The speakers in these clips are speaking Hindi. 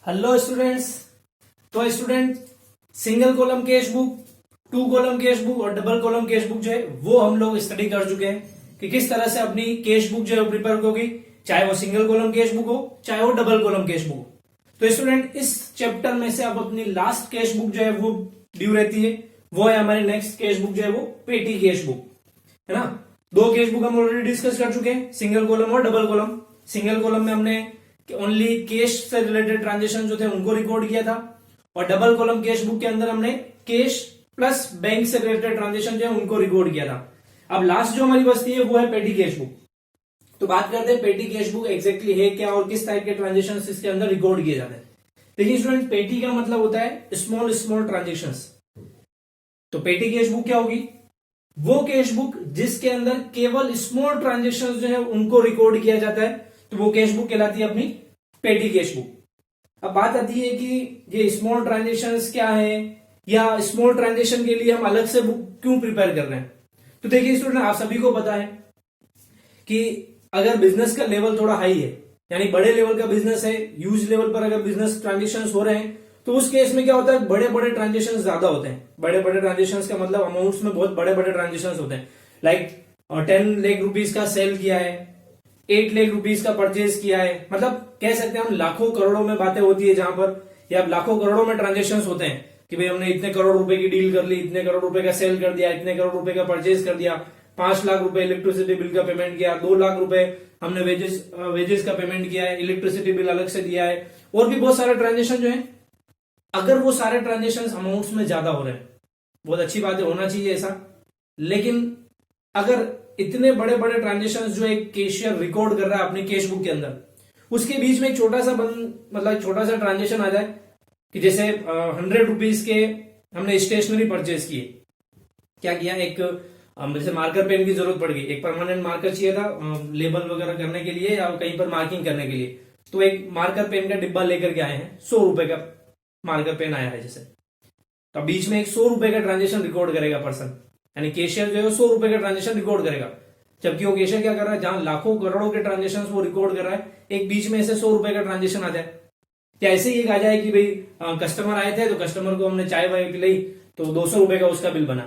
Hello students. तो student single column cash book, two column cash book और डबल कॉलम कैश बुक जो है वो हम लोग स्टडी कर चुके हैं कि किस तरह से अपनी कैश बुक जो है प्रिपेयर होगी, चाहे वो सिंगल कॉलम कैश बुक हो चाहे वो डबल कॉलम कैश बुक हो। तो स्टूडेंट इस चैप्टर में से अब अपनी लास्ट कैश बुक जो है वो ड्यू रहती है, वो है हमारी नेक्स्ट कैश बुक जो है वो पेटी कैश बुक है ना। दो कैश बुक हम ऑलरेडी डिस्कस कर चुके हैं, सिंगल कॉलम और डबल कॉलम। सिंगल कॉलम में हमने ओनली कैश से रिलेटेड ट्रांजेक्शन जो थे उनको रिकॉर्ड किया था, और डबल कॉलम कैश बुक के अंदर हमने कैश प्लस बैंक से रिलेटेड ट्रांजेक्शन जो है उनको रिकॉर्ड किया था। अब लास्ट जो हमारी बचती है वो है पेटी कैश बुक। तो बात करते हैं पेटी कैश बुक एग्जैक्टली है क्या और किस टाइप के ट्रांजेक्शन इसके अंदर रिकॉर्ड किए जाते हैं। देखिए स्टूडेंट, पेटी का मतलब होता है स्मॉल स्मॉल ट्रांजेक्शन। तो पेटी कैश बुक क्या होगी? वो कैश बुक जिसके अंदर केवल स्मॉल ट्रांजेक्शन जो है उनको रिकॉर्ड किया जाता है, तो वो कैश बुक कहलाती है अपनी पेटी कैश बुक। अब बात आती है कि ये स्मॉल ट्रांजेक्शंस क्या है, या स्मॉल ट्रांजेक्शन के लिए हम अलग से बुक क्यों प्रिपेयर कर रहे हैं। तो देखिए स्टूडेंट, आप सभी को पता है कि अगर बिजनेस का लेवल थोड़ा हाई है, यानी बड़े लेवल का बिजनेस है, ह्यूज लेवल पर अगर बिजनेस ट्रांजेक्शन हो रहे हैं, तो उस केस में क्या होता है, बड़े बड़े ट्रांजेक्शन ज्यादा होते हैं। बड़े बड़े ट्रांजेक्शन का मतलब अमाउंट्स में बहुत बड़े बड़े ट्रांजेक्शन होते हैं। लाइक 10 लाख रुपीज का सेल किया है, 8 लाख रुपीज का परचेज किया है, मतलब कह सकते हैं हम लाखों करोड़ों में बातें होती है जहां पर, या लाखों करोड़ों में ट्रांजेक्शन होते हैं कि भाई हमने इतने करोड़ रुपए की डील कर ली, इतने करोड़ रुपए का सेल कर दिया, इतने करोड़ रुपए का परचेज कर दिया, 5 लाख रुपए इलेक्ट्रिसिटी बिल का पेमेंट किया, 2 लाख रुपए हमने वेजेस का पेमेंट किया है, इलेक्ट्रिसिटी बिल अलग से दिया है, और भी बहुत सारे ट्रांजेक्शन जो है। अगर वो सारे ट्रांजेक्शन अमाउंट्स में ज्यादा हो रहे हैं, बहुत अच्छी बात है, होना चाहिए ऐसा। लेकिन अगर इतने बड़े बड़े ट्रांजेक्शन जो एक कैशियर रिकॉर्ड कर रहा है अपनी कैश बुक के अंदर, उसके बीच में एक छोटा सा मतलब छोटा सा ट्रांजेक्शन आ जाए कि जैसे 100 रुपीज के हमने स्टेशनरी परचेज किए, क्या किया, एक जैसे मार्कर पेन की जरूरत पड़ गई, एक परमानेंट मार्कर चाहिए था लेबल वगैरह करने के लिए या कहीं पर मार्किंग करने के लिए, तो एक मार्कर पेन का डिब्बा लेकर के आए हैं, 100 रुपए का मार्कर पेन आया है जैसे, तो बीच में एक 100 रुपए का ट्रांजेक्शन रिकॉर्ड करेगा पर्सन, यानी कैशियर जो है 100 रुपए का ट्रांजेक्शन रिकॉर्ड करेगा। जबकि वो कैशियर क्या कर रहा है, जहां लाखों करोड़ों के ट्रांजेक्शन वो रिकॉर्ड कर रहा है, एक बीच में ऐसे 100 रुपए का ट्रांजेक्शन आ जाए। क्या ऐसे ही एक आ जाए कि भाई कस्टमर आए थे तो कस्टमर को हमने चाय वाय पिलाई तो 200 रुपए का उसका बिल बना,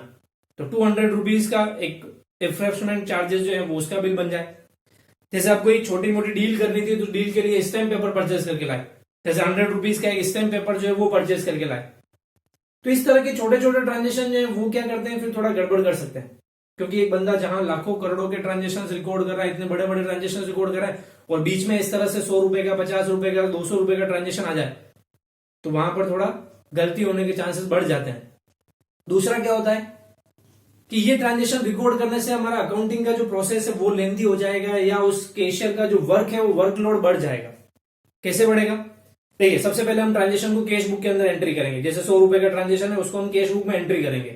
तो 200 रुपीज का एक रिफ्रेशमेंट चार्जेस जो है वो उसका बिल बन जाए। जैसे आपको एक छोटी मोटी डील करनी थी तो डील के लिए स्टैम्प पेपर परचेज करके लाए, जैसे 100 रुपीज का एक स्टैम्प पेपर जो है वो परचेज करके लाए। तो इस तरह के छोटे छोटे ट्रांजेक्शन जो है वो क्या करते हैं, फिर थोड़ा गड़बड़ कर सकते हैं, क्योंकि एक बंदा जहां लाखों करोड़ों के ट्रांजेक्शन रिकॉर्ड कर रहा है, इतने बड़े बड़े ट्रांजेक्शन रिकॉर्ड कर रहा है, और बीच में इस तरह से 100 रुपए का, 50 रुपए का, 200 रुपए का ट्रांजेक्शन आ जाए, तो वहां पर थोड़ा गलती होने के चांसेस बढ़ जाते हैं। दूसरा क्या होता है कि ये ट्रांजेक्शन रिकॉर्ड करने से हमारा अकाउंटिंग का जो प्रोसेस है वो लेंथी हो जाएगा, या उस कैशियर का जो वर्क है वो वर्कलोड बढ़ जाएगा। कैसे बढ़ेगा? देखिए, सबसे पहले हम ट्रांजेक्शन को कैश बुक के अंदर एंट्री करेंगे, जैसे 100 रुपए का ट्रांजेक्शन है उसको हम कैश बुक में एंट्री करेंगे,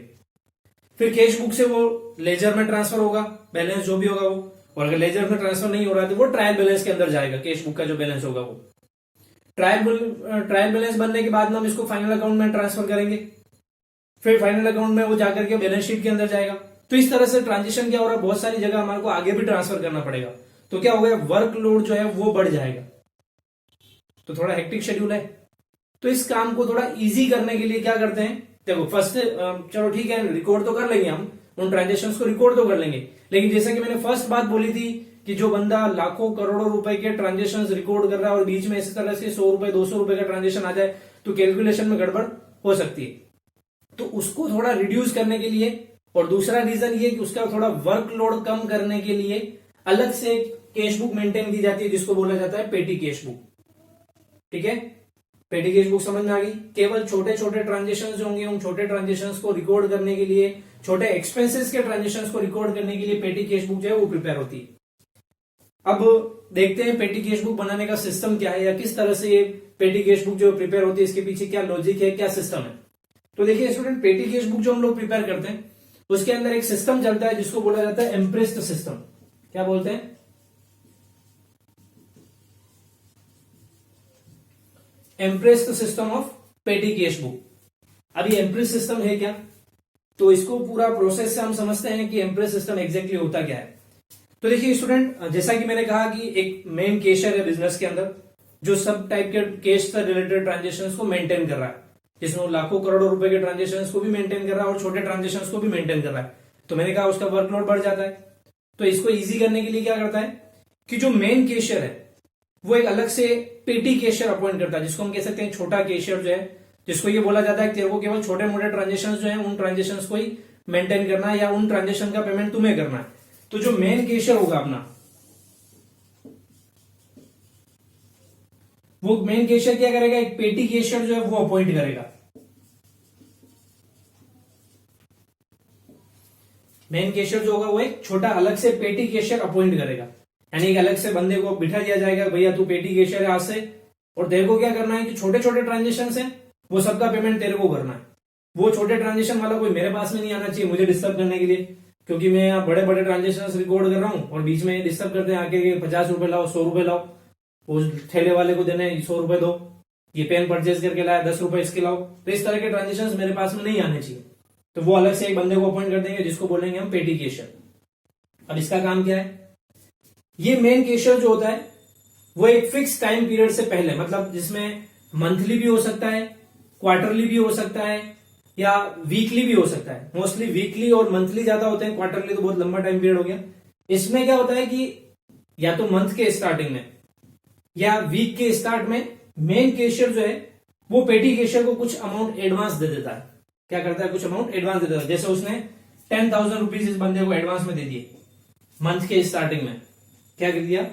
फिर कैश बुक से वो लेजर में ट्रांसफर होगा, बैलेंस जो भी होगा वो, और अगर लेजर में ट्रांसफर नहीं हो रहा है तो वो ट्रायल बैलेंस के अंदर जाएगा, कैश बुक का जो बैलेंस होगा वो ट्रायल बैलेंस बनने के बाद में हम इसको फाइनल अकाउंट में ट्रांसफर करेंगे, फिर फाइनल अकाउंट में वो जाकर के बैलेंस शीट के अंदर जाएगा। तो इस तरह से ट्रांजेक्शन क्या हो रहा है, बहुत सारी जगह हमारे को आगे भी ट्रांसफर करना पड़ेगा, तो क्या हो गया, वर्कलोड जो है वो बढ़ जाएगा, तो थोड़ा हेक्टिक शेड्यूल है। तो इस काम को थोड़ा इजी करने के लिए क्या करते हैं, देखो फर्स्ट चलो ठीक है, रिकॉर्ड तो कर लेंगे हम, उन ट्रांजेक्शंस को रिकॉर्ड तो कर लेंगे, लेकिन जैसे कि मैंने फर्स्ट बात बोली थी कि जो बंदा लाखों करोड़ों रुपए के ट्रांजेक्शंस रिकॉर्ड कर रहा है और बीच में इस तरह से 100 रुपए 200 रुपए का ट्रांजेक्शन आ जाए तो कैलकुलेशन में गड़बड़ हो सकती है। तो उसको थोड़ा रिड्यूस करने के लिए, और दूसरा रीजन ये कि उसका थोड़ा वर्कलोड कम करने के लिए अलग से कैश बुक मेंटेन की जाती है, जिसको बोला जाता है पेटी कैश बुक। ठीक है, पेटी कैश बुक समझ में आ गई। केवल छोटे छोटे ट्रांजेक्शन जो होंगे उन छोटे ट्रांजेक्शन को रिकॉर्ड करने के लिए, छोटे एक्सपेंसेस के ट्रांजेक्शन को रिकॉर्ड करने के लिए पेटी कैश बुक जो है वो प्रिपेयर होती है। अब देखते हैं पेटी कैश बुक बनाने का सिस्टम क्या है, या किस तरह से ये पेटी कैश बुक जो प्रिपेयर होती है इसके पीछे क्या लॉजिक है, क्या सिस्टम है। तो देखिए स्टूडेंट, पेटी कैश बुक जो हम लोग प्रिपेयर करते हैं उसके अंदर एक सिस्टम चलता है जिसको बोला जाता है एम्प्रेस्ड सिस्टम। क्या बोलते हैं? Imprest system of petty cash book. अभी एम्प्रेस सिस्टम है क्या, तो इसको पूरा प्रोसेस से हम समझते हैं कि एम्प्रेस सिस्टम एग्जैक्टली होता क्या है। तो देखिए स्टूडेंट, जैसा कि मैंने कहा कि एक मेन कैशियर है बिजनेस के अंदर, जो सब टाइप के कैश से रिलेटेड ट्रांजेक्शन को मेंटेन कर रहा है, जिसमें वो लाखों करोड़ों रुपए के ट्रांजेक्शन को भी मेंटेन कर रहा है और छोटे ट्रांजेक्शन को भी मेंटेन कर रहा है। तो मैंने कहा उसका वर्कलोड बढ़ जाता है। तो इसको इजी करने के लिए क्या करता है कि जो मेन कैशियर है वो एक अलग से पेटी कैशियर अपॉइंट करता है, जिसको हम कह सकते हैं छोटा कैशियर जो है, जिसको ये बोला जाता है तेरे को केवल छोटे मोटे ट्रांजेक्शन जो है उन ट्रांजेक्शन को ही मेंटेन करना है या उन ट्रांजेक्शन का पेमेंट तुम्हें करना है। तो जो मेन कैशियर होगा अपना, वो मेन कैशियर क्या करेगा, एक पेटी कैशियर जो है वो अपॉइंट करेगा। मेन कैशियर जो होगा वो एक छोटा अलग से पेटी कैशियर अपॉइंट करेगा, यानी एक अलग से बंदे को बिठा दिया जाएगा, भैया तू पेटी कैशियर है आज से, और तेरे को क्या करना है कि छोटे छोटे ट्रांजेक्शन है वो सबका पेमेंट तेरे को करना है। वो छोटे ट्रांजेक्शन वाला कोई मेरे पास में नहीं आना चाहिए मुझे डिस्टर्ब करने के लिए, क्योंकि मैं यहाँ बड़े बड़े ट्रांजेक्शन रिकॉर्ड कर रहा हूँ और बीच में डिस्टर्ब करते हैं आके 50 रुपए लाओ 100 रुपए लाओ, उस ठेले वाले को देने 100 रुपए दो, ये पेन परचेज करके लाया 10 रुपए इसके लाओ। तो इस तरह के ट्रांजेक्शन मेरे पास में नहीं आने चाहिए, तो वो अलग से एक बंदे को अपॉइंट कर देंगे जिसको बोलेंगे हम पेटी कैशियर। अब इसका काम क्या है, ये मेन कैशियर जो होता है वो एक फिक्स टाइम पीरियड से पहले, मतलब जिसमें मंथली भी हो सकता है, क्वार्टरली भी हो सकता है या वीकली भी हो सकता है। मोस्टली वीकली और मंथली ज्यादा होते हैं, क्वार्टरली तो बहुत लंबा टाइम पीरियड हो गया। इसमें क्या होता है कि या तो मंथ के स्टार्टिंग में या वीक के स्टार्ट में मेन कैशियर जो है वो पेटी कैशियर को कुछ अमाउंट एडवांस दे देता है। क्या करता है, कुछ अमाउंट एडवांस दे देता है। जैसे उसने 10,000 रुपीज इस बंदे को एडवांस में दे दिए मंथ के स्टार्टिंग में। क्या कर दिया,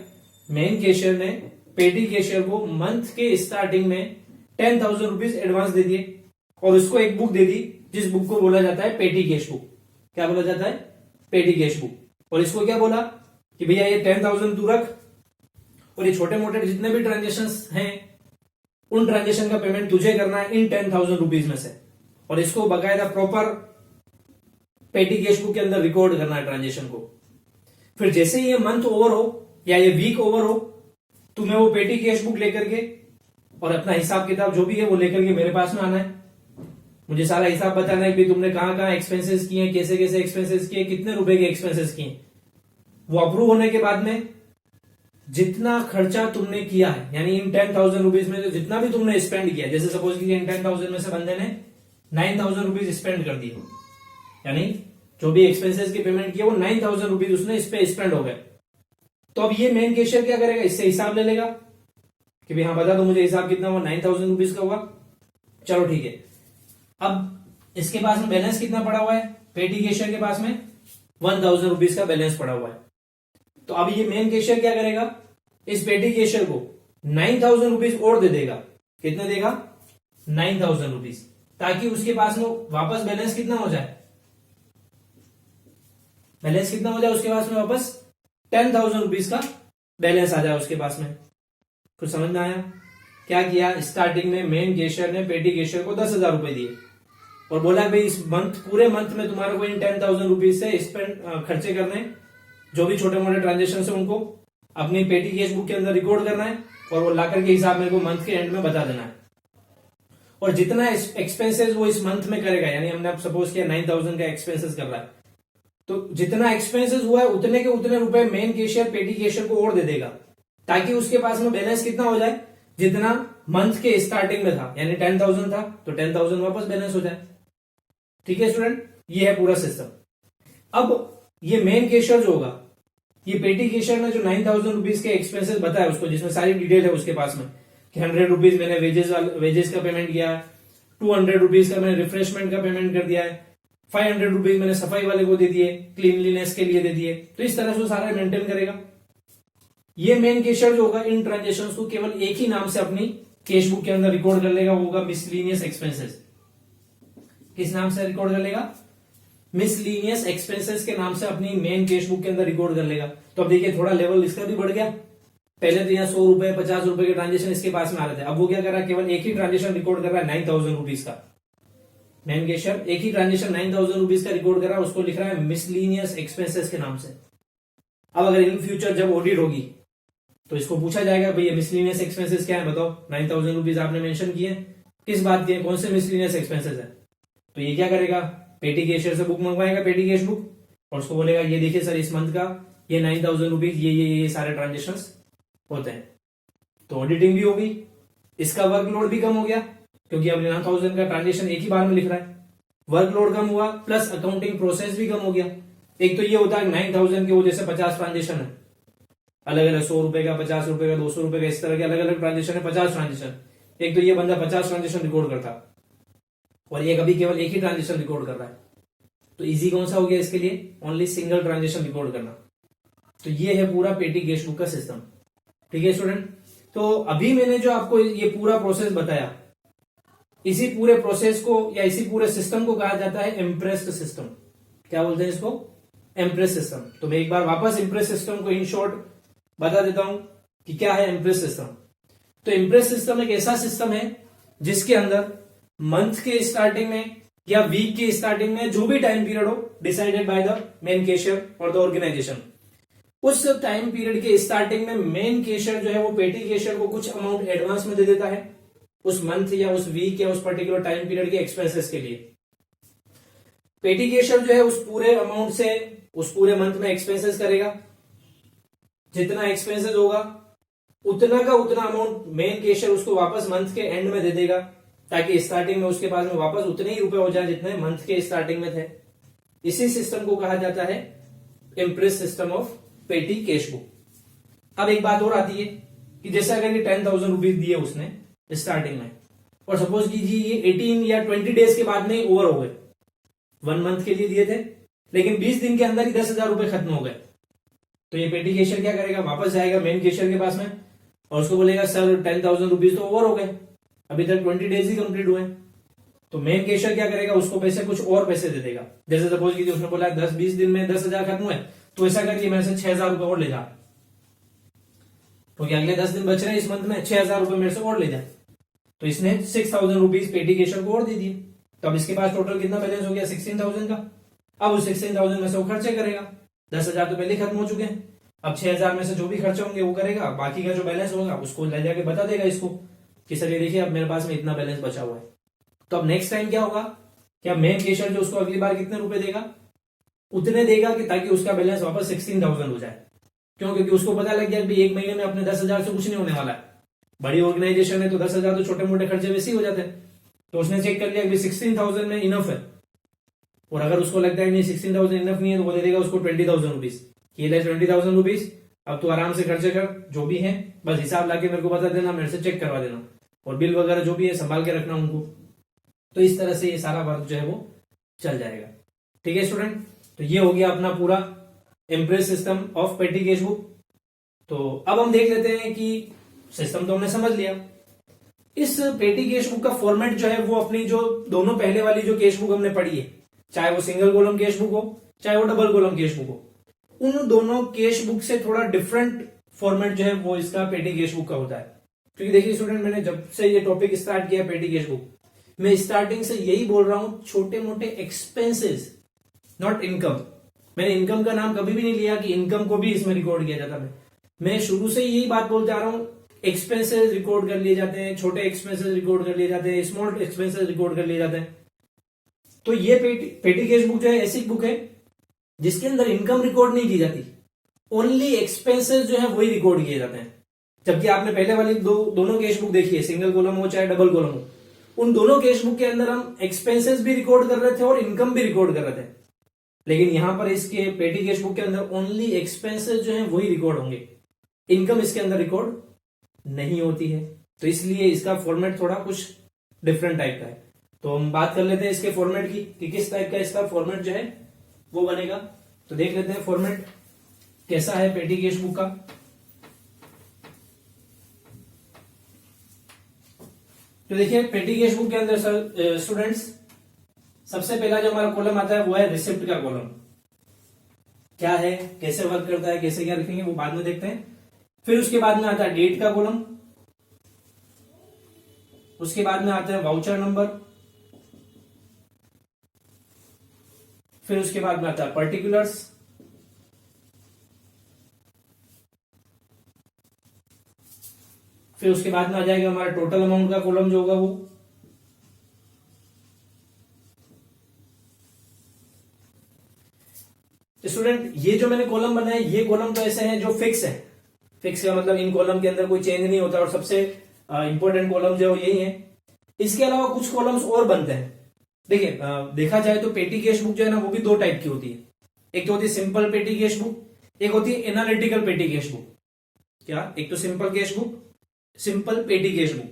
मेन कैशियर ने पेटी कैशियर को मंथ के स्टार्टिंग में 10,000 रुपीज एडवांस दे दिए और उसको एक बुक दे दी जिस बुक को बोला जाता है पेटी कैश बुक। क्या बोला जाता है, पेटी कैश बुक। और इसको क्या बोला कि भैया ये 10,000 तू रख और ये छोटे मोटे जितने भी ट्रांजेक्शन हैं उन ट्रांजेक्शन का पेमेंट तुझे करना है इन 10,000 रुपीज में से, और इसको बकायदा प्रॉपर पेटी कैश बुक के अंदर रिकॉर्ड करना है ट्रांजेक्शन को। फिर जैसे ही ये मंथ ओवर हो या ये वीक ओवर हो, तुम्हें वो पेटी कैश बुक लेकर के और अपना हिसाब किताब जो भी है वो लेकर के मेरे पास में आना है। मुझे सारा हिसाब बताना है कि तुमने कहां कहां एक्सपेंसेस किए, कैसे कैसे एक्सपेंसेस किए, कितने रुपए के एक्सपेंसेस किए। वो अप्रूव होने के बाद में जितना खर्चा तुमने किया है, यानी इन 10,000 रुपीज में जो जितना भी तुमने स्पेंड किया, जैसे सपोज कीजिए इन 10,000 में से बंदे ने 9,000 रुपीज स्पेंड कर दिए, यानी जो भी एक्सपेंसेस की पेमेंट किया वो 9,000 रुपीज उसने इस पे स्पेंड हो गए। तो अब ये मेन कैशियर क्या करेगा, इससे हिसाब ले लेगा कि भाई हाँ बता दो मुझे हिसाब कितना हुआ, 9,000 रुपीज का हुआ, चलो ठीक है। अब इसके पास में बैलेंस कितना पड़ा हुआ है, पेटी कैशियर के पास में 1,000 रुपीज का बैलेंस पड़ा हुआ है। तो अब ये मेन कैशियर क्या करेगा, इस पेटी कैशियर को 9,000 रुपीज और दे देगा। कितने देगा, 9,000 रुपीज, ताकि उसके पास में वापस बैलेंस कितना हो जाए, बैलेंस कितना हो जाए उसके पास में वापस 10,000 रुपीज का बैलेंस आ जाए उसके पास में। कुछ समझ में आया, क्या किया, स्टार्टिंग में मेन कैशियर ने पेटी कैशियर को 10,000 रुपए दिए और बोला भाई इस मंथ पूरे मंथ में तुम्हारे को इन 10,000 रुपीज से स्पेंड खर्चे करने, जो भी छोटे मोटे ट्रांजेक्शन है उनको अपनी पेटी कैश बुक के अंदर रिकॉर्ड करना है और वो लाकर के हिसाब मेरे को मंथ के एंड में बता देना है। और जितना एक्सपेंसेस वो इस मंथ में करेगा, यानी हमने अब सपोज किया 9,000 का एक्सपेंसेस कर रहा है, तो जितना एक्सपेंसेस हुआ है उतने के उतने रुपए मेन कैशियर पेटी कैशियर को और दे देगा, ताकि उसके पास में बैलेंस कितना हो जाए, जितना मंथ के स्टार्टिंग में था, यानी 10,000 था तो 10,000 वापस बैलेंस हो जाए। ठीक है स्टूडेंट, ये है पूरा सिस्टम। अब ये मेन कैशियर जो होगा, ये पेटी कैशियर ने जो 9,000 रुपीज के एक्सपेंसेस बताया उसको, जिसमें सारी डिटेल है उसके पास में कि 100 रुपीज मैंने वेजेस का पेमेंट किया है, 200 रुपीज का मैंने रिफ्रेशमेंट का पेमेंट कर दिया है, 500 रुपीज मैंने सफाई वाले को दे दिए, क्लीनलीनेस के लिए दे दिए। तो इस तरह से वो सारा मेंटेन करेगा। ये मेन कैशियर जो होगा इन ट्रांजेक्शन्स को केवल एक ही नाम से अपनी कैश बुक के अंदर रिकॉर्ड कर लेगा, वो होगा मिसलीनियस एक्सपेंसेस। किस नाम से रिकॉर्ड कर लेगा, मिसलीनियस एक्सपेंसेस के नाम से अपनी मेन कैश बुक के अंदर रिकॉर्ड कर लेगा। तो अब देखिए थोड़ा लेवल इसका भी बढ़ गया। पहले तो यहाँ 100 रुपए 50 रुपए के ट्रांजेक्शन इसके पास में आ रहे थे, अब वो क्या कर रहा है, केवल एक ही ट्रांजेक्शन रिकॉर्ड कर रहा है 9,000 रुपीज का। मेन कैशियर एक ही ट्रांजेक्शन 9,000 रुपीज का रिकॉर्ड कर रहा है, उसको लिख रहा है मिसलीनियस एक्सपेंसेस के नाम से। अब अगर इन फ्यूचर जब ऑडिट होगी तो इसको पूछा जाएगा भैया मिसलीनियस एक्सपेंसेस क्या है बताओ, 9,000 रुपीज आपने मेंशन किए, किस बात के, कौन से मिसलीनियस एक्सपेंसेस है। तो ये क्या करेगा, पेटी कैशियर से बुक मंगवाएगा, पेटी कैश बुक, और उसको बोलेगा ये देखिए सर इस मंथ का ये 9,000 रुपीज ये सारे ट्रांजेक्शन होते हैं। तो ऑडिटिंग भी होगी, इसका वर्कलोड भी कम हो गया क्योंकि अब 9,000 का ट्रांजेक्शन एक ही बार में लिख रहा है, वर्कलोड कम हुआ प्लस अकाउंटिंग प्रोसेस भी कम हो गया। एक तो ये होता है 9,000 के वो जैसे 50 ट्रांजेक्शन है, अलग अलग 100 रुपए का, 50 रुपए का, 200 रुपए का, इस तरह के अलग अलग ट्रांजेक्शन है, 50 ट्रांजेक्शन। एक तो ये बंदा 50 ट्रांजेक्शन रिकॉर्ड करता और ये कभी केवल एक ही ट्रांजेक्शन रिकॉर्ड कर रहा है। तो इजी कौन सा हो गया इसके लिए? ओनली सिंगल ट्रांजेक्शन रिकॉर्ड करना। तो ये है पूरा पेटी कैश बुक का सिस्टम। ठीक है स्टूडेंट, तो अभी मैंने जो आपको ये पूरा प्रोसेस बताया, इसी पूरे प्रोसेस को या इसी पूरे सिस्टम को कहा जाता है इम्प्रेस्ड सिस्टम। क्या बोलते हैं इसको? Impress system. तो मैं एक बार वापस इम्प्रेस सिस्टम को इन शॉर्ट बता देता हूं कि क्या है इम्प्रेस सिस्टम। तो इम्प्रेस सिस्टम एक ऐसा सिस्टम है जिसके अंदर मंथ के स्टार्टिंग में या वीक के स्टार्टिंग में जो भी टाइम पीरियड हो decided by the main cashier और द ऑर्गेनाइजेशन, उस टाइम पीरियड के स्टार्टिंग में मेन कैशियर जो है वो पेटी कैशियर को कुछ अमाउंट एडवांस में दे देता है उस मंथ या उस वीक या उस पर्टिकुलर टाइम पीरियड के एक्सपेंसेस के लिए। पेटी कैशियर जो है उस पूरे अमाउंट से उस पूरे मंथ में एक्सपेंसेस करेगा, जितना एक्सपेंसेस होगा उतना का उतना अमाउंट मेन कैशियर उसको वापस मंथ के एंड में दे देगा, ताकि स्टार्टिंग में उसके पास में वापस उतने ही रुपए हो जाए जितने मंथ के स्टार्टिंग में थे। इसी सिस्टम को कहा जाता है impress system of petty cash book. अब एक बात और आती है कि जैसे अगर ये 10,000 रुपीज दिए उसने स्टार्टिंग में, और सपोज कीजिए ये 18 या 20 डेज के बाद में ओवर हो गए, 1 मंथ के लिए दिए थे लेकिन 20 दिन के अंदर ही 10,000 रुपए खत्म हो गए, तो ये पेटी कैशियर क्या करेगा? वापस जाएगा मेन कैशियर के पास में और उसको बोलेगा सर 10,000 रुपीज तो ओवर हो गए, अभी तक 20 डेज ही कंप्लीट हुए। तो मेन कैशियर क्या करेगा? उसको पैसे कुछ और पैसे दे देगा। जैसे सपोज कीजिए उसने बोला 10-20 दिन में 10,000 खत्म हुए, तो ऐसा करके मेरे से 6,000 रुपए और ले जा, क्योंकि अगले 10 दिन बच रहे हैं इस मंथ में, 6,000 रुपए मेरे से और ले जाए। तो इसने 6,000 रुपीज पेटी कैशियर को और दे दिए। तो अब इसके पास टोटल कितना बैलेंस हो गया? 16,000 का। अब उस 16,000 में से वो खर्चे करेगा, 10,000 तो पहले खत्म हो चुके हैं, अब 6,000 में से जो भी खर्चे होंगे वो करेगा, बाकी का जो बैलेंस होगा उसको ले जाके बता देगा इसको कि सर ये देखिए अब मेरे पास में इतना बैलेंस बचा हुआ है। तो अब नेक्स्ट टाइम क्या होगा? क्या मेन कैशियर जो उसको अगली बार कितने रुपए देगा? उतने देगा कि ताकि उसका बैलेंस वापस 16,000 हो जाए। क्यों? क्योंकि उसको पता लग गया कि एक महीने में अपने 10,000 से कुछ नहीं होने वाला है, बड़ी ऑर्गेनाइजेशन है तो 10,000 तो छोटे मोटे खर्चे वैसे ही हो जाते हैं। तो उसने चेक कर लिया कि 16,000 में इनफ है, और अगर उसको लगता है नहीं 16,000 इनफ नहीं है तो वो दे देगा उसको 20,000 रुपीज, ये ले 20,000 रुपीज, अब तो आराम से खर्चे कर, जो भी है बस हिसाब लाके मेरे को बता देना, मेरे से चेक करवा देना, और बिल वगैरह जो भी है संभाल के रखना उनको। तो इस तरह से ये सारा वर्क जो है वो चल जाएगा। ठीक है स्टूडेंट, तो ये हो गया अपना पूरा impress system of petty cash book. तो अब हम देख लेते हैं कि सिस्टम तो हमने समझ लिया, इस पेटी कैश बुक का फॉर्मेट जो है वो अपनी जो दोनों पहले वाली जो कैश बुक हमने पढ़ी है, चाहे वो सिंगल कॉलम कैश बुक हो चाहे वो डबल कॉलम कैश बुक हो, उन दोनों कैश बुक से थोड़ा डिफरेंट फॉर्मेट जो है वो इसका पेटी कैश बुक का होता है। क्योंकि देखिए स्टूडेंट, मैंने जब से ये टॉपिक स्टार्ट किया पेटी कैश बुक, मैं स्टार्टिंग से यही बोल रहा हूं, छोटे मोटे एक्सपेंसेस नॉट इनकम। मैंने इनकम का नाम कभी भी नहीं लिया कि इनकम को भी इसमें रिकॉर्ड किया जाता है। मैं शुरू से यही बात बोलते आ रहा हूं, एक्सपेंसेस रिकॉर्ड कर लिए जाते हैं, छोटे एक्सपेंसेस रिकॉर्ड कर लिए जाते हैं, स्मॉल एक्सपेंसेस रिकॉर्ड कर लिए जाते हैं। तो ये पेटी कैश बुक जो है ऐसी बुक है जिसके अंदर इनकम रिकॉर्ड नहीं की जाती, ओनली एक्सपेंसेस जो है वही रिकॉर्ड किए जाते हैं। जबकि आपने पहले वाली दोनों कैश बुक देखी है, सिंगल कॉलम हो चाहे डबल कॉलम हो, उन दोनों कैश बुक के अंदर हम एक्सपेंसेस भी रिकॉर्ड कर रहे थे और इनकम भी रिकॉर्ड कर रहे थे। लेकिन यहां पर इसके पेटी कैश बुक के अंदर ओनली एक्सपेंसेस जो है वही रिकॉर्ड होंगे, इनकम इसके अंदर रिकॉर्ड नहीं होती है। तो इसलिए इसका फॉर्मेट थोड़ा कुछ डिफरेंट टाइप का है। तो हम बात कर लेते हैं इसके फॉर्मेट की कि किस टाइप का इसका फॉर्मेट जो है वो बनेगा। तो देख लेते हैं फॉर्मेट कैसा है पेटी कैश बुक का। तो देखिए पेटी कैश बुक के अंदर स्टूडेंट्स सबसे पहला जो हमारा कॉलम आता है वो है रिसिप्ट का कॉलम। क्या है, कैसे वर्क करता है, कैसे क्या लिखेंगे वो बाद में देखते हैं। फिर उसके बाद में आता है डेट का कॉलम, उसके बाद में आता है वाउचर नंबर, फिर उसके बाद में आता है पर्टिकुलर्स, फिर उसके बाद में आ जाएगा हमारा टोटल अमाउंट का कॉलम जो होगा वो, स्टूडेंट ये जो मैंने कॉलम बनाए ये कॉलम तो ऐसे हैं जो फिक्स है, फिक्स का मतलब इन कॉलम के अंदर कोई चेंज नहीं होता और सबसे इंपॉर्टेंट कॉलम जो है यही है। इसके अलावा कुछ कॉलम्स और बनते हैं। देखिए देखा जाए तो पेटी कैश बुक जो है ना वो भी दो टाइप की होती है। एक तो होती है सिंपल पेटी कैश बुक, एक होती है एनालिटिकल पेटी कैश बुक। क्या? एक तो सिंपल कैश बुक, सिंपल पेटी कैश बुक,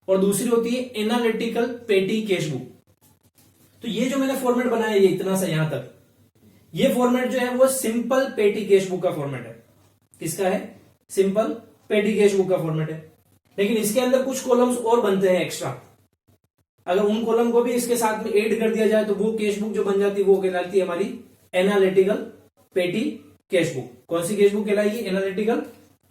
और दूसरी होती है एनालिटिकल पेटी कैश बुक। तो ये जो मैंने फॉर्मेट बनाया ये इतना सा यहां तक, ये फॉर्मेट जो है वो सिंपल पेटी कैश बुक का फॉर्मेट है। किसका है? सिंपल पेटी कैश बुक का फॉर्मेट है। लेकिन इसके अंदर कुछ कॉलम्स और बनते हैं एक्स्ट्रा। अगर उन कॉलम को भी इसके साथ में ऐड कर दिया जाए तो वो कैश बुक जो बन जाती है वो कहलाती है हमारी एनालिटिकल पेटी कैश बुक। कौन सी कैश बुक कहलाएगी? एनालिटिकल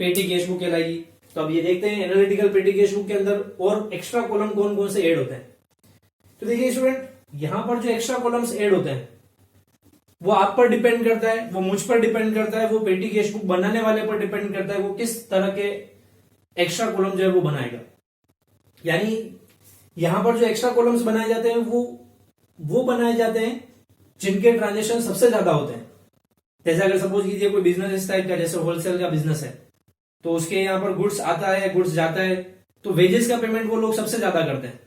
पेटी कैश बुक कहलाएगी। तो अब ये देखते हैं एनालिटिकल पेटी कैश बुक के अंदर और एक्स्ट्रा कॉलम कौन कौन से ऐड होते हैं। तो देखिए स्टूडेंट, यहां पर जो एक्स्ट्रा कॉलम्स ऐड होते हैं वो आप पर डिपेंड करता है, वो मुझ पर डिपेंड करता है, वो पेटी कैश बुक बनाने वाले पर डिपेंड करता है वो किस तरह के एक्स्ट्रा कॉलम जो है वो बनाएगा। यानी यहां पर जो एक्स्ट्रा कॉलम्स बनाए जाते हैं वो बनाए जाते हैं जिनके ट्रांजेक्शन सबसे ज्यादा होते हैं। जैसे अगर सपोज कीजिए कोई बिजनेस इस टाइप का, जैसे होलसेल का बिजनेस है, तो उसके यहां पर गुड्स आता है, गुड्स जाता है, तो वेजेस का पेमेंट वो लोग सबसे ज्यादा करते हैं।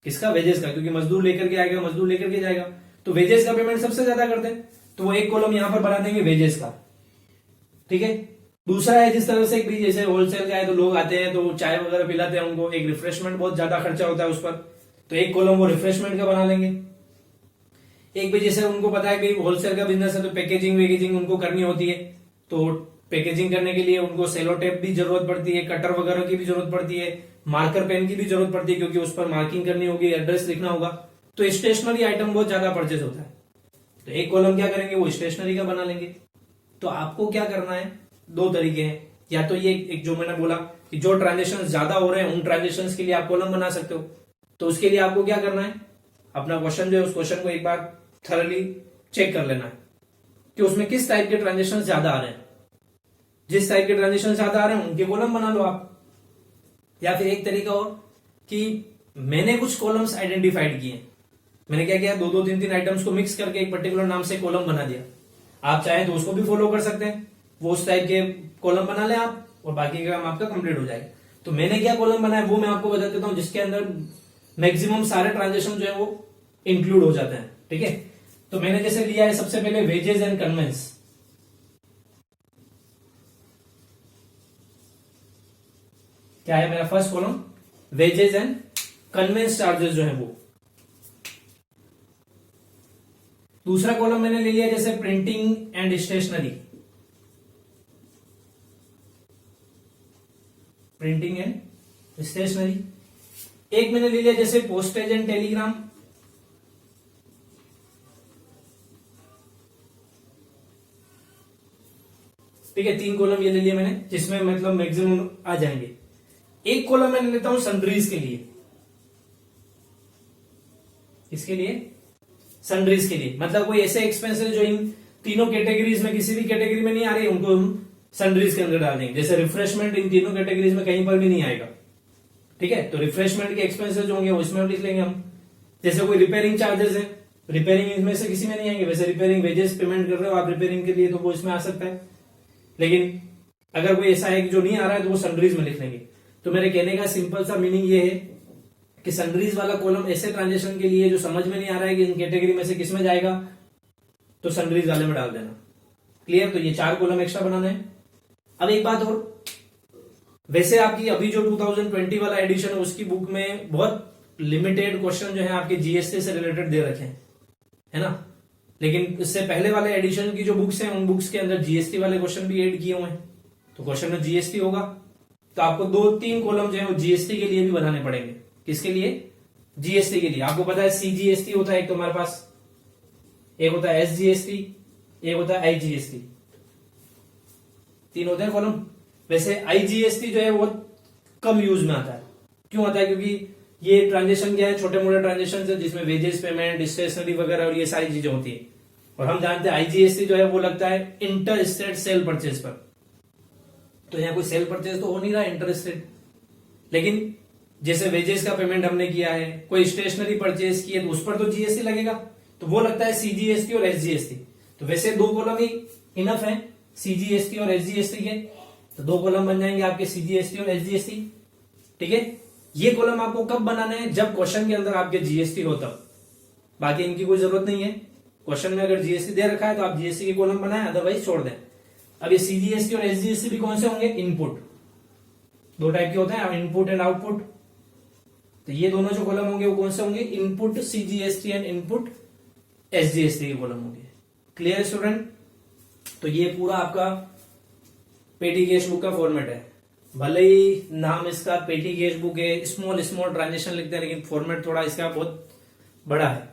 किसका? वेजेस का, क्योंकि मजदूर लेकर के आएगा, मजदूर लेकर के जाएगा, तो वेजेस का पेमेंट सबसे ज्यादा करते हैं। तो वो एक कॉलम यहां पर बना देंगे वेजेस का। ठीक है। दूसरा है जिस तरह से भी, जैसे होलसेल का है तो लोग आते हैं तो चाय वगैरह पिलाते हैं उनको, एक रिफ्रेशमेंट बहुत ज्यादा खर्चा होता है उस पर, तो एक कॉलम वो रिफ्रेशमेंट का बना लेंगे। एक भी जैसे उनको पता है कि होलसेल का बिजनेस है तो पैकेजिंग वेकेजिंग उनको करनी होती है, तो पैकेजिंग करने के लिए उनको सेलो टेप भी जरूरत पड़ती है, कटर वगैरह की भी जरूरत पड़ती है, मार्कर पेन की भी जरूरत पड़ती है, क्योंकि उस पर मार्किंग करनी होगी, एड्रेस लिखना होगा। तो स्टेशनरी आइटम बहुत ज्यादा परचेज होता है, तो एक कॉलम क्या करेंगे वो स्टेशनरी का बना लेंगे। तो आपको क्या करना है? दो तरीके हैं। या तो ये एक जो मैंने बोला कि जो ट्रांजेक्शन ज्यादा हो रहे हैं उन ट्रांजेक्शन के लिए आप कॉलम बना सकते हो। तो उसके लिए आपको क्या करना है? अपना क्वेश्चन जो है उस क्वेश्चन को एक बार थरली चेक कर लेना है कि उसमें किस टाइप के ट्रांजेक्शन ज्यादा आ रहे हैं। जिस टाइप के ट्रांजेक्शन ज्यादा आ रहे हैं उनके कॉलम बना लो आप। या फिर एक तरीका और कि मैंने कुछ कॉलम्स आइडेंटिफाइड किए, मैंने क्या किया, दो दो तीन तीन आइटम्स को मिक्स करके एक पर्टिकुलर नाम से कॉलम बना दिया। आप चाहें तो उसको भी फॉलो कर सकते हैं, वो उस टाइप के कॉलम बना लें आप और बाकी का काम आपका कंप्लीट हो जाएगा। तो मैंने क्या कॉलम बनाया वो मैं आपको बता देता हूं, जिसके अंदर मैक्सिमम सारे ट्रांजेक्शन जो है वो इंक्लूड हो जाते हैं। ठीक है। तो मैंने जैसे लिया है सबसे पहले वेजेस एंड कन्वेंस। क्या है मेरा first column? Wages and conveyance charges जो है वो। दूसरा कॉलम मैंने ले लिया जैसे printing and stationery, printing and stationery. एक मैंने ले लिया जैसे पोस्टेज एंड टेलीग्राम। ठीक है, तीन कॉलम ये ले लिए मैंने जिसमें मतलब मैक्सिमम आ जाएंगे। एक कॉलम मैंने लेता हूं सन्ड्रीज के लिए। इसके लिए सन्ड्रीज के लिए मतलब कोई ऐसे एक्सपेंसेस जो इन तीनों कैटेगरीज में किसी भी कैटेगरी में नहीं आ रही उनको हम सन्ड्रीज के अंदर डाल देंगे। जैसे रिफ्रेशमेंट इन तीनों कैटेगरीज में कहीं पर भी नहीं आएगा। ठीक है, तो रिफ्रेशमेंट के एक्सपेंसेस जो होंगे उसमें लिख लेंगे हम। जैसे कोई रिपेयरिंग चार्जेस है, रिपेयरिंग इसमें से किसी में नहीं आएंगे। वैसे रिपेयरिंग वेजेस पेमेंट कर रहे हो आप रिपेयरिंग के लिए तो वो इसमें आ सकता है, लेकिन अगर कोई ऐसा है कि जो नहीं आ रहा है तो वो सन्ड्रीज में लिख लेंगे। तो मेरे कहने का सिंपल सा मीनिंग ये है कि सन्ड्रीज वाला कॉलम ऐसे ट्रांजेक्शन के लिए जो समझ में नहीं आ रहा है कि इन कैटेगरी में से किस में जाएगा तो सन्ड्रीज वाले में डाल देना। क्लियर? तो ये चार कॉलम एक्स्ट्रा बनाना है। अब एक बात और, वैसे आपकी अभी जो 2020 वाला एडिशन है उसकी बुक में बहुत लिमिटेड क्वेश्चन जो है आपके जीएसटी से रिलेटेड दे रखे हैं, है ना। लेकिन इससे पहले वाले एडिशन की जो बुक्स हैं उन बुक्स के अंदर जीएसटी वाले क्वेश्चन भी ऐड किए हुए हैं। तो क्वेश्चन में जीएसटी होगा तो आपको दो तीन कॉलम जो है वो जीएसटी के लिए भी बनाने पड़ेंगे। किसके लिए? जीएसटी के लिए। आपको पता है सीजीएसटी होता है एक तो हमारे पास, एक होता है एसजीएसटी, एक होता है आईजीएसटी, तीन होते हैं कॉलम। वैसे आईजीएसटी जो है वो कम यूज में आता है। क्यों आता है? क्योंकि ये ट्रांजेक्शन क्या है, छोटे मोटे ट्रांजेक्शन है जिसमें वेजेस पेमेंट स्टेशनरी वगैरह और ये सारी चीजें होती है। और हम जानते हैं आईजीएसटी जो है वो लगता है इंटर स्टेट सेल परचेज पर। तो यहाँ कोई सेल परचेज तो हो नहीं रहा इंटर स्टेट, लेकिन जैसे वेजेस का पेमेंट हमने किया है, कोई स्टेशनरी परचेज की है तो उस पर तो जीएसटी लगेगा, तो वो लगता है सीजीएसटी और एसजीएसटी। तो वैसे दो कॉलम ही इनफ है सीजीएसटी और एसजीएसटी के। तो 2 कॉलम बन जाएंगे आपके सीजीएसटी और एसजीएसटी। ठीक है, ये कॉलम आपको कब बनाने हैं, जब क्वेश्चन के अंदर आपके जीएसटी हो तब, बाकी इनकी कोई जरूरत नहीं है। क्वेश्चन में अगर जीएसटी दे रखा है तो आप जीएसटी के कॉलम बनाएं, अदरवाइज छोड़ दें। अब ये सीजीएसटी और एसजीएसटी भी कौन से होंगे, इनपुट। 2 टाइप के होते हैं, इनपुट एंड आउटपुट। तो ये दोनों जो कॉलम होंगे वो कौन से होंगे, input CGST and input SGST के कॉलम होंगे। Clear student. तो ये पूरा आपका पेटी कैश बुक का फॉर्मेट है। भले ही नाम इसका पेटी कैश बुक है, स्मॉल स्मॉल ट्रांजेक्शन लिखते हैं, लेकिन फॉर्मेट थोड़ा इसका बहुत बड़ा है।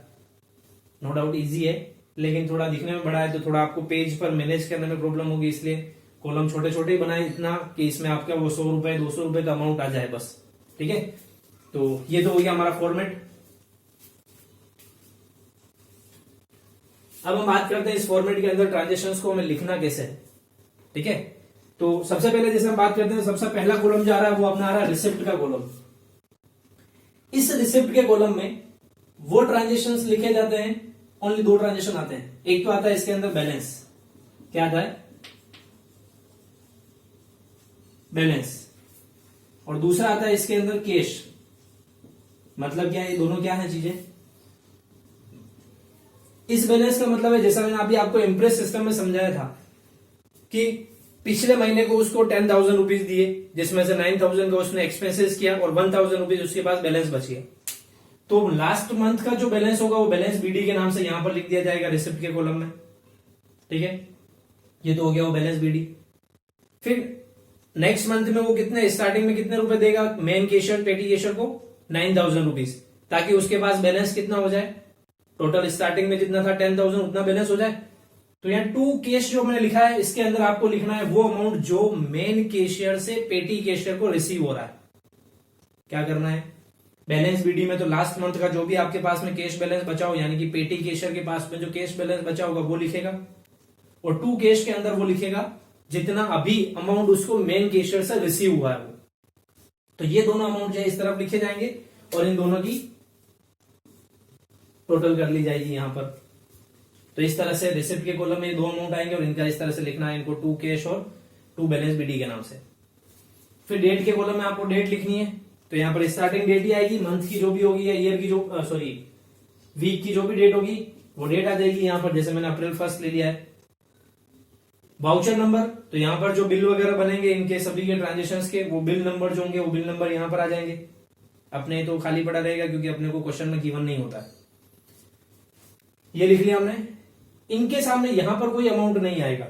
नो डाउट इजी है, लेकिन थोड़ा दिखने में बड़ा है, तो थोड़ा आपको पेज पर मैनेज करने में प्रॉब्लम होगी, इसलिए कॉलम छोटे छोटे ही बनाए, इतना कि इसमें आपका वो 100 रुपए 200 रुपए का अमाउंट आ जाए बस। ठीक है, तो ये तो हो गया हमारा फॉर्मेट। अब हम बात करते हैं इस फॉर्मेट के अंदर ट्रांजेक्शन्स को हमें लिखना कैसे है। ठीक है, तो सबसे पहले जैसे हम बात करते हैं, सबसे पहला कॉलम जो आ रहा है वो अपना आ रहा है रिसिप्ट का कॉलम। इस रिसिप्ट के कॉलम में वो ट्रांजेक्शन्स लिखे जाते हैं, ओनली 2 ट्रांजेक्शन आते हैं। एक तो आता है इसके अंदर बैलेंस, क्या आता है, बैलेंस, और दूसरा आता है इसके अंदर कैश। मतलब क्या है, ये दोनों क्या है चीजें। इस बैलेंस का मतलब है, जैसा मैंने अभी आपको इम्प्रेस सिस्टम में समझाया था कि पिछले महीने को उसको 10,000 रुपीज दिए, जिसमें से 9,000 का उसने एक्सपेंसेस किया और 1,000 रुपीज उसके पास बैलेंस बच गया। तो लास्ट मंथ का जो बैलेंस होगा वो बैलेंस बीडी के नाम से यहां पर लिख दिया जाएगा रिसिप्ट के कॉलम में। ठीक है, ये तो हो गया वो बैलेंस बीडी। फिर नेक्स्ट मंथ में वो कितने, स्टार्टिंग में कितने रुपए देगा मेन कैशियर पेटी कैशियर को, 9,000 रुपीज, ताकि उसके पास बैलेंस कितना हो जाए, टोटल स्टार्टिंग में जितना था 10,000 उतना बैलेंस हो जाए। तो यहाँ 2 कैश जो मैंने लिखा है, इसके अंदर आपको लिखना है वो अमाउंट जो मेन कैशियर से पेटी कैशियर को रिसीव हो रहा है। क्या करना है, बैलेंस बीडी में तो लास्ट मंथ का जो भी आपके पास में कैश बैलेंस बचा हो, यानी कि पेटी कैशियर के पास में जो कैश बैलेंस बचा होगा वो लिखेगा, और 2 कैश के अंदर वो लिखेगा जितना अभी अमाउंट उसको मेन कैशियर से रिसीव हुआ है वो। तो ये दोनों अमाउंट जो है इस तरफ लिखे जाएंगे और इन दोनों की टोटल कर ली जाएगी यहां पर। तो इस तरह से रिसिप्ट के कॉलम में 2 अमाउंट आएंगे और इनका इस तरह से लिखना है, इनको 2 कैश और 2 बैलेंस बीडी के नाम से। फिर डेट के कॉलम में आपको डेट लिखनी है, तो यहां पर स्टार्टिंग डेट ही आएगी, मंथ की जो भी होगी या ईयर की जो सॉरी वीक की जो भी डेट होगी वो डेट आ जाएगी यहां पर। जैसे मैंने अप्रैल 1 ले लिया है। वाउचर नंबर, तो यहां पर जो बिल वगैरह बनेंगे इनके सभी के ट्रांजेक्शन्स के, वो बिल नंबर जो होंगे वो बिल नंबर यहां पर आ जाएंगे। अपने तो खाली पड़ा रहेगा क्योंकि अपने को क्वेश्चन में गिवन नहीं होता है। ये लिख लिया हमने। इनके सामने यहां पर कोई अमाउंट नहीं आएगा,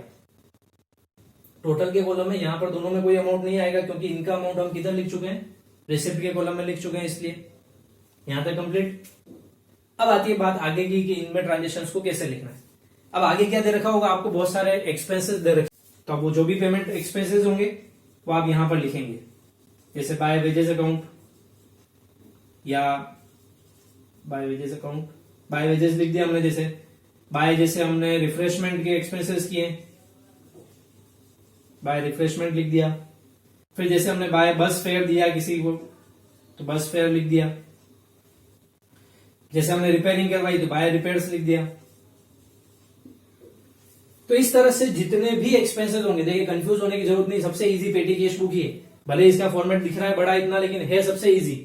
टोटल के कॉलम में यहां पर दोनों में कोई अमाउंट नहीं आएगा, क्योंकि इनका अमाउंट हम किधर लिख चुके हैं, रिसिप्ट के कॉलम में लिख चुके हैं, इसलिए यहां तक कंप्लीट। अब आती है बात आगे की कि इनमें ट्रांजेक्शन्स को कैसे लिखना है। अब आगे क्या दे रखा होगा, आपको बहुत सारे एक्सपेंसेस दे रखे, तो अब वो जो भी पेमेंट एक्सपेंसेस होंगे वो आप यहां पर लिखेंगे, जैसे बाय वेजेस अकाउंट या by wages account, by wages लिख दिया हमने। जैसे बाय, जैसे हमने रिफ्रेशमेंट के एक्सपेंसेस किए, बाय रिफ्रेशमेंट लिख दिया। फिर जैसे हमने बाय बस फेयर दिया किसी को, तो बस फेयर लिख दिया। जैसे हमने रिपेयरिंग करवाई तो बाय रिपेयर्स लिख दिया। तो इस तरह से जितने भी एक्सपेंसेस होंगे, देखिए कंफ्यूज होने की जरूरत नहीं, सबसे इजी पेटी कैश बुक ही है। भले इसका फॉर्मेट दिख रहा है बड़ा इतना, लेकिन है सबसे इजी,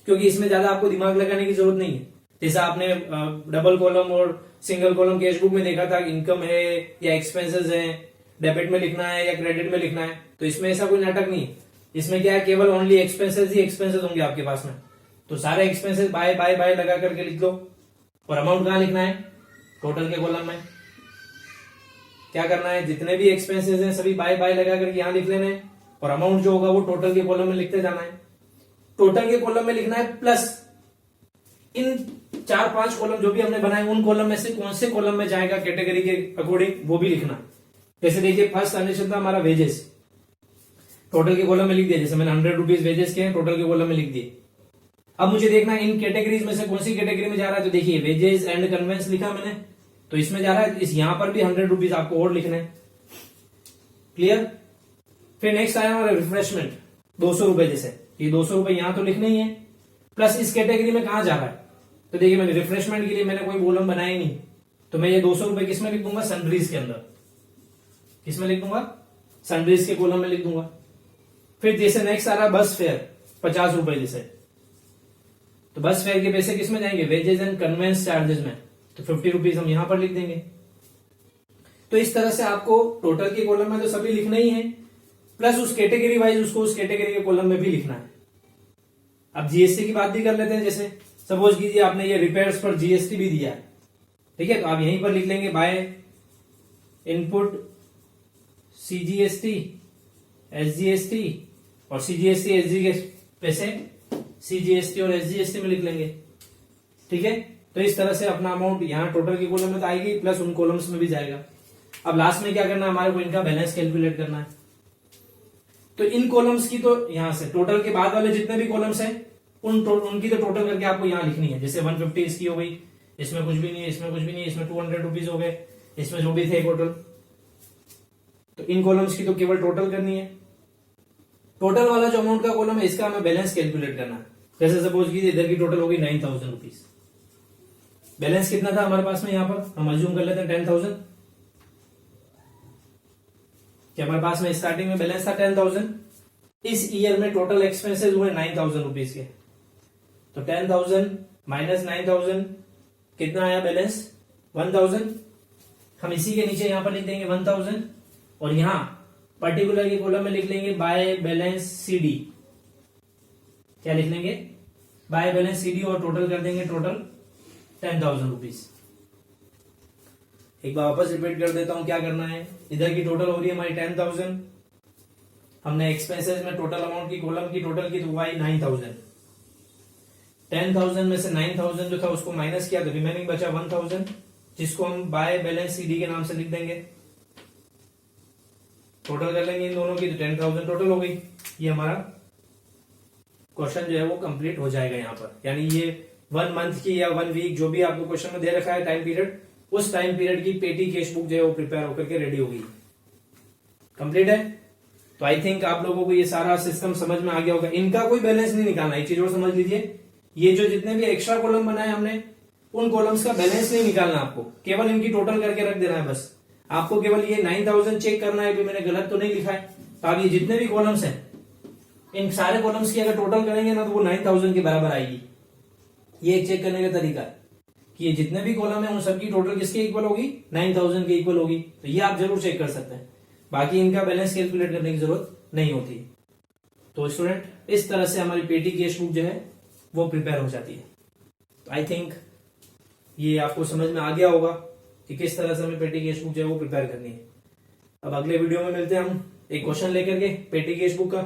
क्योंकि इसमें ज्यादा आपको दिमाग लगाने की जरूरत नहीं है। जैसा आपने डबल कॉलम और सिंगल कॉलम कैश बुक में देखा था, इनकम है या एक्सपेंसेस है, डेबिट में लिखना है या क्रेडिट में लिखना है, तो इसमें ऐसा कोई नाटक नहीं है। इसमें क्या है, केवल ओनली एक्सपेंसेस ही एक्सपेंसेस होंगे आपके पास में, तो सारे एक्सपेंसेस बाय बाय बाय लगा करके लिख दो। और अमाउंट कहां लिखना है, टोटल के कॉलम में। क्या करना है, जितने भी एक्सपेंसेस हैं सभी बाय बाय लगा करके यहां लिख लेने, और अमाउंट जो होगा वो टोटल के कॉलम में लिखते जाना है। टोटल के कॉलम में लिखना है प्लस इन 4-5 कॉलम जो भी हमने बनाए, उन कॉलम में से कौन से कॉलम में जाएगा कैटेगरी के अकॉर्डिंग वो भी लिखना। जैसे देखिए फर्स्ट ट्रांजेक्शन था हमारा वेजेस, टोटल के कॉलम में लिख दिया। जैसे मैंने 100 रुपीज वेजेस के हैं, टोटल के कॉलम में लिख दिए। अब मुझे देखना है इन कैटेगरीज में से कौन सी कैटेगरी में जा रहा है, तो देखिए वेजेस एंड कन्वेंस लिखा मैंने, तो इसमें जा रहा है। इस यहां पर भी 100 रुपीज आपको और लिखना है। क्लियर। फिर नेक्स्ट आया हमारा रिफ्रेशमेंट, 200 रुपए। जैसे ये 200 रुपए यहां तो लिखना ही है, प्लस इस कैटेगरी में कहां जा रहा है, तो देखिए मैंने रिफ्रेशमेंट के लिए मैंने कोई कॉलम बनाया ही नहीं, तो मैं ये 200 रुपए किसमें लिख दूंगा, सन्ड्रीज के अंदर। किसमें लिख दूंगा, सन्ड्रीज के कॉलम में लिख दूंगा। फिर जैसे नेक्स्ट आ रहा है बस फेयर 50 रुपए जैसे, तो बस फेयर के पैसे किस में जाएंगे, वेजेस एंड कन्वेंस चार्जेस में, तो 50 रुपीज हम यहां पर लिख देंगे। तो इस तरह से आपको टोटल के कॉलम में तो सभी लिखना ही है, प्लस उस कैटेगरी वाइज उसको उस कैटेगरी के कॉलम में भी लिखना है। अब जीएसटी की बात भी कर लेते हैं। जैसे सपोज कीजिए आपने ये रिपेयर्स पर जीएसटी भी दिया है, ठीक है, तो आप यहीं पर लिख लेंगे बाय इनपुट सीजीएसटी, एसजीएसटी और सीजीएसटी एसजी के पैसे सीजीएसटी और एसजीएसटी में लिख लेंगे, ठीक है। तो इस तरह से अपना अमाउंट यहाँ टोटल के कॉलम में तो आएगी, प्लस उन कॉलम्स में भी जाएगा। अब लास्ट में क्या करना है, हमारे को इनका बैलेंस कैलकुलेट करना है। तो इन कॉलम्स की तो यहां से टोटल के बाद वाले जितने भी कॉलम्स हैं उनकी तो टोटल करके आपको यहां लिखनी है। जैसे 150 इसकी हो गई, इसमें कुछ भी नहीं है, इसमें कुछ भी नहीं है, इसमें 200 रुपीज हो गए, इसमें जो भी थे टोटल, तो इन कॉलम्स की तो केवल टोटल करनी है। टोटल वाला जो अमाउंट का कॉलम है इसका हमें बैलेंस कैलकुलेट करना है। जैसे सपोज कीजिए इधर की टोटल होगी 9000 रुपीज, बैलेंस कितना था हमारे पास में, यहां पर हम अज्यूम कर लेते हैं 10,000, कि हमारे पास में स्टार्टिंग में बैलेंस था 10,000। इस ईयर में टोटल एक्सपेंसेस हुए 9,000 रुपीज के, तो 10,000 माइनस 9,000 कितना आया बैलेंस 1,000। हम इसी के नीचे यहां पर लिख देंगे 1,000 और यहां पर्टिकुलर के कॉलम में लिख लेंगे बाय बैलेंस सीडी। क्या लिख लेंगे, बाय बैलेंस सीडी, और टोटल कर देंगे टोटल 10,000 रुपीज। एक बार वापस रिपीट कर देता हूं क्या करना है। इधर की टोटल हो रही है हमारी 10,000, हमने एक्सपेंसेस में टोटल अमाउंट की कॉलम की टोटल की तो आई 9,000। 10,000 में से 9,000 जो था उसको माइनस किया तो रिमेनिंग बचा 1,000, जिसको हम बाय बैलेंस सीडी के नाम से लिख देंगे। टोटल कर लेंगे इन दोनों की तो 10,000 टोटल हो गई। ये हमारा क्वेश्चन जो है वो कंप्लीट हो जाएगा यहाँ पर, यानी ये 1 मंथ की या 1 वीक जो भी आपको क्वेश्चन में दे रखा है टाइम पीरियड, उस टाइम पीरियड की पेटी कैश बुक जो है वो प्रिपेयर होकर के रेडी होगी। कंप्लीट है। तो आई थिंक आप लोगों को ये सारा सिस्टम समझ में आ गया होगा। इनका कोई बैलेंस नहीं निकालना, एक चीज और समझ लीजिए, ये जो जितने भी एक्स्ट्रा कॉलम बनाए हमने उन कॉलम्स का बैलेंस नहीं निकालना आपको, केवल इनकी टोटल करके रख देना है बस। आपको केवल ये 9,000 चेक करना है कि मैंने गलत तो नहीं लिखा है। तो आप ये जितने भी कॉलम्स हैं इन सारे कॉलम्स की अगर टोटल करेंगे ना तो वो 9,000 के बराबर आएगी। ये एक चेक करने का तरीका है कि ये जितने भी कॉलम है उन सबकी टोटल किसके इक्वल होगी, 9,000 के इक्वल होगी। तो ये आप जरूर चेक कर सकते हैं, बाकी इनका बैलेंस कैलकुलेट करने की जरूरत नहीं होती। तो स्टूडेंट इस तरह से हमारी पेटी कैश बुक जो है वो प्रिपेयर हो जाती है। तो आई थिंक ये आपको समझ में आ गया होगा कि किस तरह से हमें पेटी कैश बुक जो है वो प्रिपेयर करनी है। अब अगले वीडियो में मिलते हैं हम एक क्वेश्चन लेकर के पेटी कैश बुक का,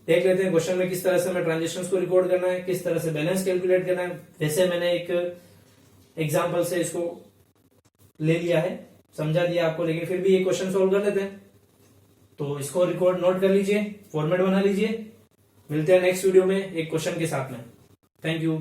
देख लेते हैं क्वेश्चन में किस तरह से हमें ट्रांजेक्शंस को रिकॉर्ड करना है, किस तरह से बैलेंस कैलकुलेट करना है। वैसे मैंने एक एग्जाम्पल से इसको ले लिया है, समझा दिया आपको, लेकिन फिर भी ये क्वेश्चन सोल्व कर लेते हैं। तो इसको रिकॉर्ड नोट कर लीजिए, फॉर्मेट बना लीजिए। मिलते हैं नेक्स्ट वीडियो में एक क्वेश्चन के साथ में। Thank you.